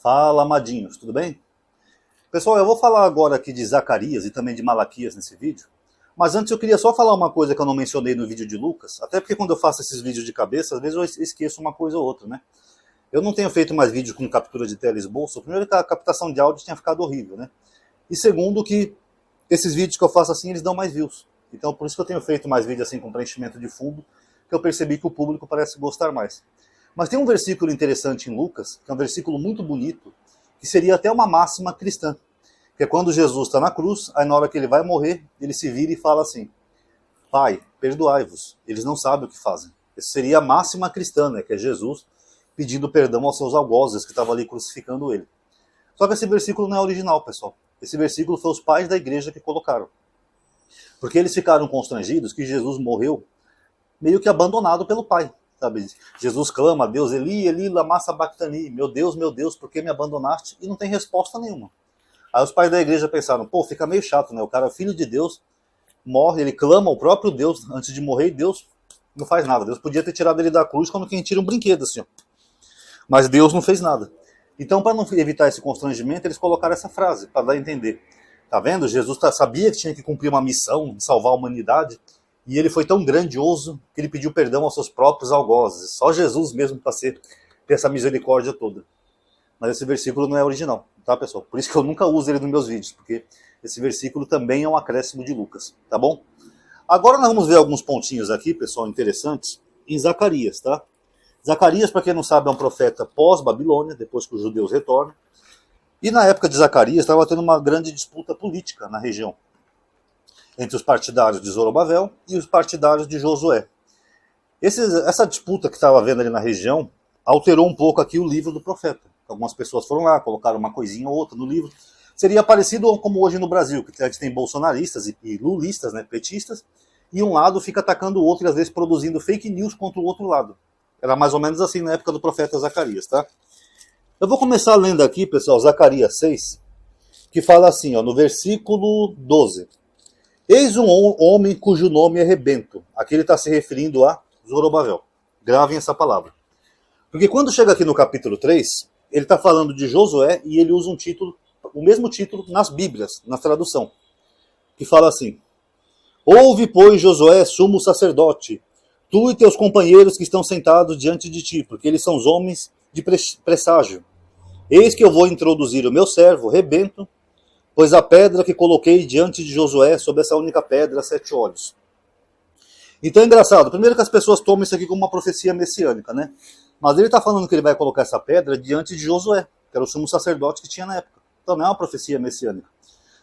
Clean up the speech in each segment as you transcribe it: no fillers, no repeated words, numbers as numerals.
Fala, amadinhos, tudo bem? Pessoal, eu vou falar agora aqui de Zacarias e também de Malaquias nesse vídeo, mas antes eu queria só falar uma coisa que eu não mencionei no vídeo de Lucas, até porque quando eu faço esses vídeos de cabeça, às vezes eu esqueço uma coisa ou outra, né? Eu não tenho feito mais vídeos com captura de tela e esboço, primeiro que a captação de áudio tinha ficado horrível, né? E segundo que esses vídeos que eu faço assim, eles dão mais views. Então por isso que eu tenho feito mais vídeos assim com preenchimento de fundo, que eu percebi que o público parece gostar mais. Mas tem um versículo interessante em Lucas, que é um versículo muito bonito, que seria até uma máxima cristã. Que é quando Jesus está na cruz, aí na hora que ele vai morrer, ele se vira e fala assim: Pai, perdoai-vos, eles não sabem o que fazem. Essa seria a máxima cristã, né? Que é Jesus pedindo perdão aos seus algozes que estavam ali crucificando ele. Só que esse versículo não é original, pessoal. Esse versículo foi os pais da igreja que colocaram. Porque eles ficaram constrangidos que Jesus morreu meio que abandonado pelo Pai. Sabe? Jesus clama a Deus, Eli, Eli, lama sabachthani, meu Deus, por que me abandonaste? E não tem resposta nenhuma. Aí os pais da igreja pensaram, pô, fica meio chato, né? O cara é filho de Deus, morre, ele clama ao próprio Deus antes de morrer e Deus não faz nada. Deus podia ter tirado ele da cruz como quem tira um brinquedo, assim, ó. Mas Deus não fez nada. Então, para não evitar esse constrangimento, eles colocaram essa frase, para dar a entender. Tá vendo? Jesus sabia que tinha que cumprir uma missão, de salvar a humanidade, e ele foi tão grandioso que ele pediu perdão aos seus próprios algozes. Só Jesus mesmo para ter essa misericórdia toda. Mas esse versículo não é original, tá, pessoal? Por isso que eu nunca uso ele nos meus vídeos, porque esse versículo também é um acréscimo de Lucas, tá bom? Agora nós vamos ver alguns pontinhos aqui, pessoal, interessantes, em Zacarias, tá? Zacarias, para quem não sabe, é um profeta pós-Babilônia, depois que os judeus retornam. E na época de Zacarias estava tendo uma grande disputa política na região, entre os partidários de Zorobabel e os partidários de Josué. Essa disputa que estava havendo ali na região alterou um pouco aqui o livro do profeta. Algumas pessoas foram lá, colocaram uma coisinha ou outra no livro. Seria parecido como hoje no Brasil, que a gente tem bolsonaristas e lulistas, né, petistas, e um lado fica atacando o outro e às vezes produzindo fake news contra o outro lado. Era mais ou menos assim na época do profeta Zacarias, tá? Eu vou começar lendo aqui, pessoal, Zacarias 6, que fala assim, ó, no versículo 12. Eis um homem cujo nome é Rebento. Aqui ele está se referindo a Zorobabel. Gravem essa palavra. Porque quando chega aqui no capítulo 3, ele está falando de Josué e ele usa um título, o mesmo título nas Bíblias, na tradução, que fala assim: Ouve, pois, Josué, sumo sacerdote, tu e teus companheiros que estão sentados diante de ti, porque eles são os homens de presságio. Eis que eu vou introduzir o meu servo, Rebento, pois a pedra que coloquei diante de Josué, sobre essa única pedra, 7 olhos. Então é engraçado, primeiro que as pessoas tomam isso aqui como uma profecia messiânica, né? Mas ele está falando que ele vai colocar essa pedra diante de Josué, que era o sumo sacerdote que tinha na época. Então não é uma profecia messiânica.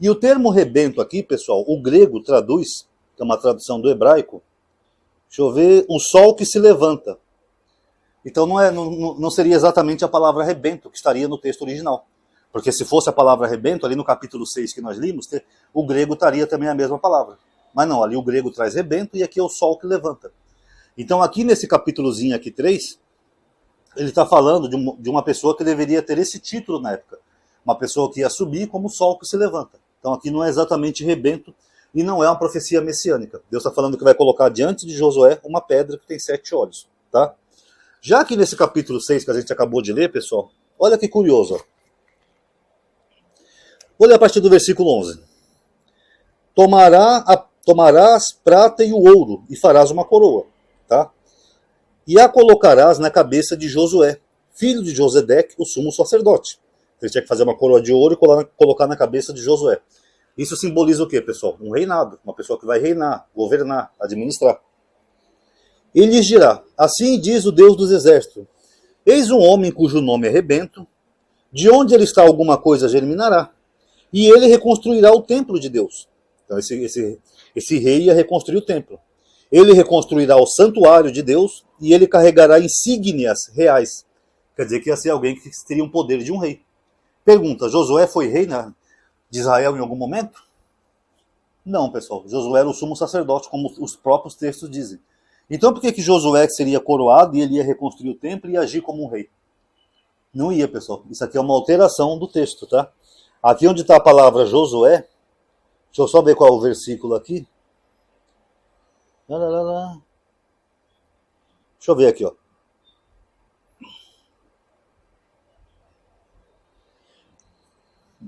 E o termo rebento aqui, pessoal, o grego traduz, que é uma tradução do hebraico, deixa eu ver, um sol que se levanta. Então não seria exatamente a palavra rebento que estaria no texto original. Porque se fosse a palavra rebento, ali no capítulo 6 que nós limos, o grego estaria também a mesma palavra. Mas não, ali o grego traz rebento e aqui é o sol que levanta. Então aqui nesse capítulozinho aqui 3, ele está falando de uma pessoa que deveria ter esse título na época. Uma pessoa que ia subir como o sol que se levanta. Então aqui não é exatamente rebento e não é uma profecia messiânica. Deus está falando que vai colocar diante de Josué uma pedra que tem 7 olhos. Tá? Já que nesse capítulo 6 que a gente acabou de ler, pessoal, olha que curioso. Ó. Vou ler a partir do versículo 11. Tomarás prata e o ouro e farás uma coroa. Tá? E a colocarás na cabeça de Josué, filho de Josedeque, o sumo sacerdote. Ele tinha que fazer uma coroa de ouro e colocar na cabeça de Josué. Isso simboliza o quê, pessoal? Um reinado, uma pessoa que vai reinar, governar, administrar. Ele lhes dirá, assim diz o Deus dos exércitos, eis um homem cujo nome é Rebento, de onde ele está alguma coisa germinará, e ele reconstruirá o templo de Deus. Então esse rei ia reconstruir o templo. Ele reconstruirá o santuário de Deus e ele carregará insígnias reais. Quer dizer que ia ser alguém que teria um poder de um rei. Pergunta, Josué foi rei de Israel em algum momento? Não, pessoal. Josué era o sumo sacerdote, como os próprios textos dizem. Então por que Josué seria coroado e ele ia reconstruir o templo e agir como um rei? Não ia, pessoal. Isso aqui é uma alteração do texto, tá? Aqui onde está a palavra Josué, deixa eu só ver qual é o versículo aqui. Deixa eu ver aqui, ó.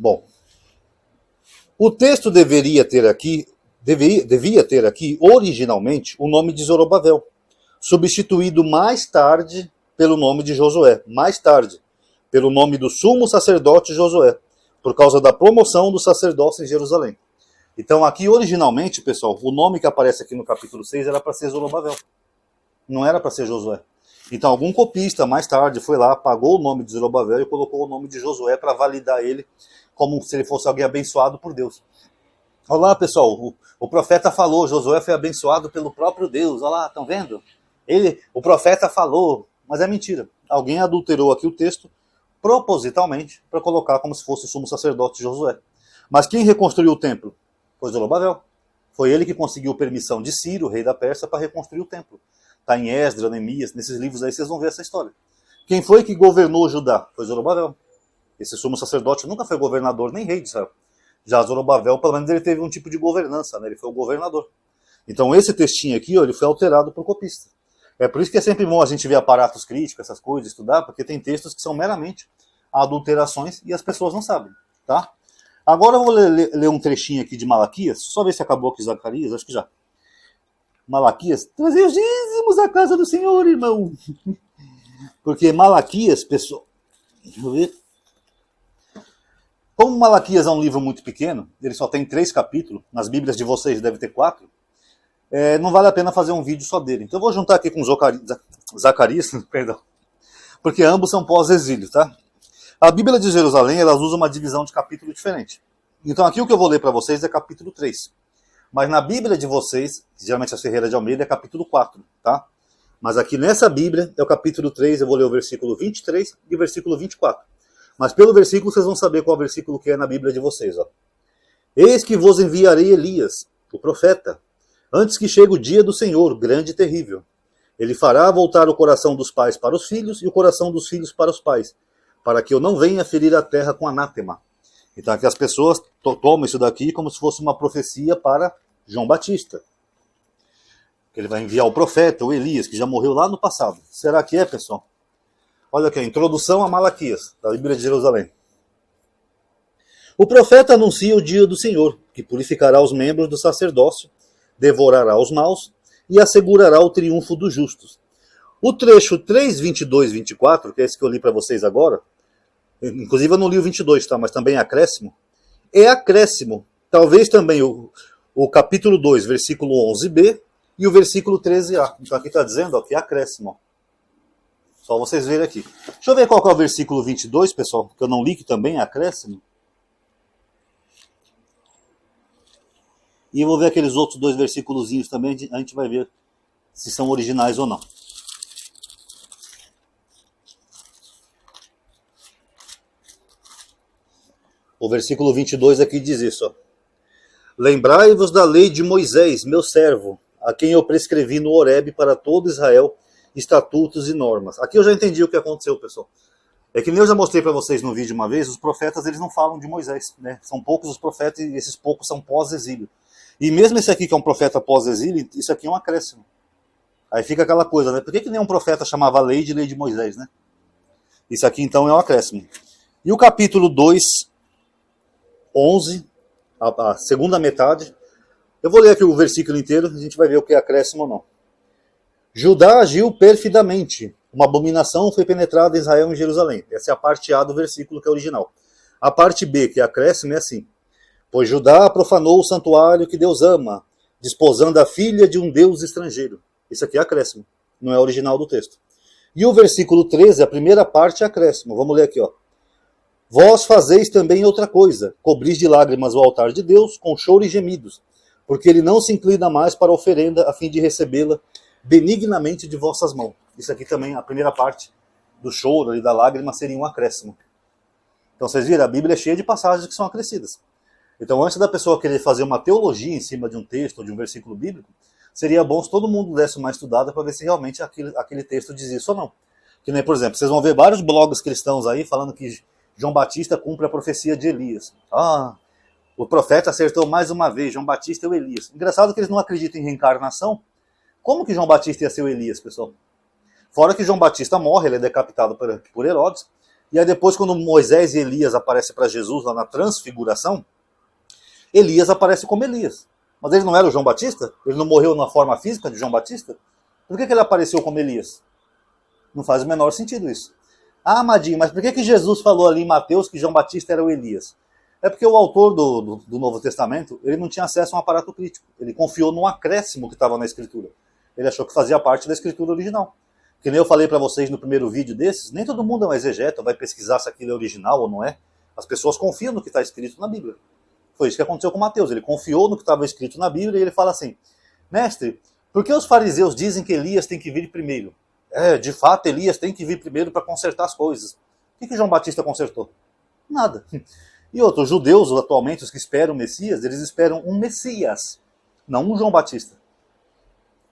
Bom, o texto devia ter aqui, originalmente, o nome de Zorobabel, substituído mais tarde pelo nome de Josué, mais tarde, pelo nome do sumo sacerdote Josué, por causa da promoção do sacerdócio em Jerusalém. Então aqui, originalmente, pessoal, o nome que aparece aqui no capítulo 6 era para ser Zorobabel, não era para ser Josué. Então algum copista, mais tarde, foi lá, apagou o nome de Zorobabel e colocou o nome de Josué para validar ele como se ele fosse alguém abençoado por Deus. Olha lá, pessoal, o profeta falou, Josué foi abençoado pelo próprio Deus. Olha lá, estão vendo? O profeta falou, mas é mentira. Alguém adulterou aqui o texto propositalmente para colocar como se fosse o sumo sacerdote Josué. Mas quem reconstruiu o templo? Foi Zorobabel. Foi ele que conseguiu permissão de Ciro, rei da Pérsia, para reconstruir o templo. Está em Esdras, Neemias, nesses livros aí vocês vão ver essa história. Quem foi que governou Judá? Foi Zorobabel. Esse sumo sacerdote nunca foi governador nem rei de Israel. Já Zorobabel, pelo menos ele teve um tipo de governança, né? Ele foi o governador. Então esse textinho aqui, ó, ele foi alterado por copista. É por isso que é sempre bom a gente ver aparatos críticos, essas coisas, estudar, porque tem textos que são meramente adulterações e as pessoas não sabem, tá? Agora eu vou ler um trechinho aqui de Malaquias, só ver se acabou aqui Zacarias, acho que já. Malaquias, trazer os dízimos à casa do Senhor, irmão. Porque Malaquias, pessoal, deixa eu ver. Como Malaquias é um livro muito pequeno, ele só tem 3 capítulos, nas Bíblias de vocês deve ter 4, não vale a pena fazer um vídeo só dele. Então eu vou juntar aqui com Zacarias, perdão, porque ambos são pós-exílio, tá? A Bíblia de Jerusalém, elas usam uma divisão de capítulo diferente. Então aqui o que eu vou ler para vocês é capítulo 3. Mas na Bíblia de vocês, geralmente a Ferreira de Almeida, é capítulo 4, tá? Mas aqui nessa Bíblia é o capítulo 3, eu vou ler o versículo 23 e o versículo 24. Mas pelo versículo vocês vão saber qual versículo que é na Bíblia de vocês. Ó. Eis que vos enviarei Elias, o profeta, antes que chegue o dia do Senhor, grande e terrível. Ele fará voltar o coração dos pais para os filhos e o coração dos filhos para os pais, para que eu não venha ferir a terra com anátema. Então aqui as pessoas tomam isso daqui como se fosse uma profecia para João Batista. Ele vai enviar o profeta, o Elias, que já morreu lá no passado. Será que é, pessoal? Olha aqui, a introdução a Malaquias, da Bíblia de Jerusalém. O profeta anuncia o dia do Senhor, que purificará os membros do sacerdócio, devorará os maus e assegurará o triunfo dos justos. O trecho 3, 22, 24, que é esse que eu li para vocês agora, inclusive eu não li o 22, tá? Mas também é acréscimo. É acréscimo, talvez também o capítulo 2, versículo 11b e o versículo 13a. Então aqui está dizendo ó, que é acréscimo. Só vocês verem aqui. Deixa eu ver qual que é o versículo 22, pessoal, que eu não li, que também é acréscimo. E eu vou ver aqueles outros 2 versículozinhos também, a gente vai ver se são originais ou não. O versículo 22 aqui diz isso. Ó. Lembrai-vos da lei de Moisés, meu servo, a quem eu prescrevi no Horebe para todo Israel, estatutos e normas. Aqui eu já entendi o que aconteceu, pessoal. É que nem eu já mostrei para vocês no vídeo uma vez, os profetas eles não falam de Moisés, né? São poucos os profetas e esses poucos são pós-exílio. E mesmo esse aqui que é um profeta pós-exílio, isso aqui é um acréscimo. Aí fica aquela coisa, né? Por que nenhum profeta chamava a lei de Moisés, né? Isso aqui então é um acréscimo. E o capítulo 2, 11, a segunda metade, eu vou ler aqui o versículo inteiro, a gente vai ver o que é acréscimo ou não. Judá agiu perfidamente. Uma abominação foi penetrada em Israel e em Jerusalém. Essa é a parte A do versículo que é original. A parte B, que é acréscimo, é assim. Pois Judá profanou o santuário que Deus ama, desposando a filha de um Deus estrangeiro. Isso aqui é acréscimo, não é original do texto. E o versículo 13, a primeira parte é acréscimo. Vamos ler aqui, ó. Vós fazeis também outra coisa, cobris de lágrimas o altar de Deus com choro e gemidos, porque ele não se inclina mais para a oferenda a fim de recebê-la benignamente de vossas mãos. Isso aqui também, a primeira parte do choro e da lágrima seria um acréscimo. Então vocês viram, a Bíblia é cheia de passagens que são acrescidas. Então antes da pessoa querer fazer uma teologia em cima de um texto ou de um versículo bíblico, seria bom se todo mundo desse uma estudada para ver se realmente aquele texto diz isso ou não. Que nem, por exemplo, vocês vão ver vários blogs cristãos aí falando que João Batista cumpre a profecia de Elias. O profeta acertou mais uma vez, João Batista é o Elias. Engraçado que eles não acreditam em reencarnação. Como que João Batista ia ser o Elias, pessoal? Fora que João Batista morre, ele é decapitado por Herodes, E aí depois, quando Moisés e Elias aparecem para Jesus lá na transfiguração, Elias aparece como Elias. Mas ele não era o João Batista? Ele não morreu na forma física de João Batista? Por que ele apareceu como Elias? Não faz o menor sentido isso. Ah, Madinho, mas por que Jesus falou ali em Mateus que João Batista era o Elias? É porque o autor do Novo Testamento, ele não tinha acesso a um aparato crítico. Ele confiou num acréscimo que estava na Escritura. Ele achou que fazia parte da Escritura original. Que nem eu falei para vocês no primeiro vídeo desses, nem todo mundo é um exegeta, vai pesquisar se aquilo é original ou não é. As pessoas confiam no que está escrito na Bíblia. Foi isso que aconteceu com Mateus. Ele confiou no que estava escrito na Bíblia e ele fala assim, mestre, por que os fariseus dizem que Elias tem que vir primeiro? De fato, Elias tem que vir primeiro para consertar as coisas. O que João Batista consertou? Nada. E outros, os judeus atualmente, os que esperam o Messias, eles esperam um Messias, não um João Batista.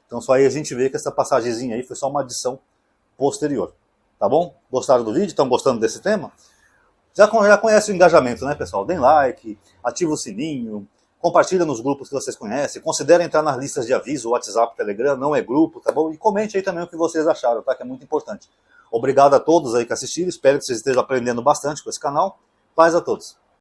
Então só aí a gente vê que essa passagemzinha aí foi só uma adição posterior. Tá bom? Gostaram do vídeo? Estão gostando desse tema? Já conhece o engajamento, né, pessoal? Deem like, ativa o sininho, compartilha nos grupos que vocês conhecem, considere entrar nas listas de aviso, WhatsApp, Telegram, não é grupo, tá bom? E comente aí também o que vocês acharam, tá? Que é muito importante. Obrigado a todos aí que assistiram, espero que vocês estejam aprendendo bastante com esse canal. Paz a todos.